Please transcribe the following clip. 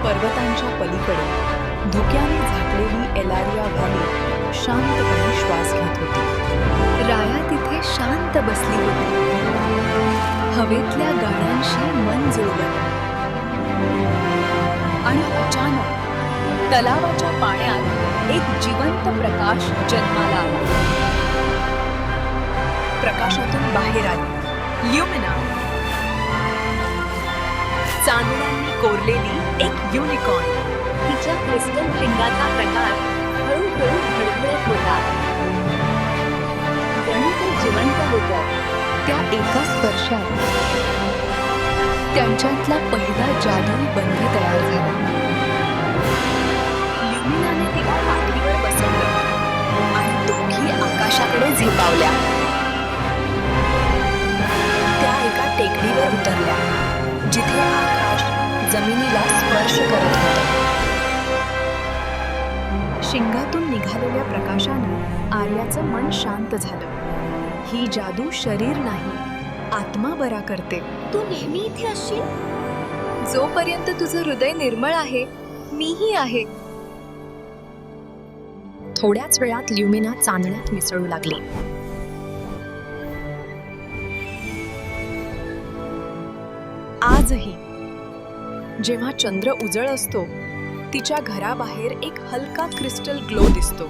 पर्वतांच्या पलीकडे धुक्याने झाकलेली एलारिया व्हॅली शांतपणे श्वास घेत होती. राया तिथे शांत बसली होती, हवेतल्या गाड्यांशी मन जुळवत. आणि अचानक तलावाच्या पाण्यात एक जिवंत प्रकाश जन्माला आला. प्रकाशातून बाहेर आली ल्युमिना, चांदण्यांनी कोरलेली एक युनिकॉर्न. तिच्या क्रिस्टल रिंगाचा प्रकार हळूहळू घडघडत होता, जणू ते जिवंत होतं. त्या एका स्पर्शात त्यांच्यातला पहिला जादुई बंध तयार झाला. ल्युमिनाने तिला पाठीवर बसवलं आणि दोघी आकाशाकडे झेपावल्या. त्या एका टेकडीवर उतरल्या, जिथे आकाश जमिनीला स्पर्श करत होतं. शिंगातून निघालेल्या प्रकाशाने आर्याचं मन शांत झालं. ही जादू शरीर नाही, आत्मा बरा करते. तू नेहमी इथे असशील? जोपर्यंत तुझं हृदय निर्मळ आहे, मीही आहे. थोड्याच वेळात ल्युमिना चांदण्यात मिसळू लागली. आजही जेव्हा चंद्र उजळ असतो, तिच्या घराबाहेर एक हलका क्रिस्टल ग्लो दिसतो.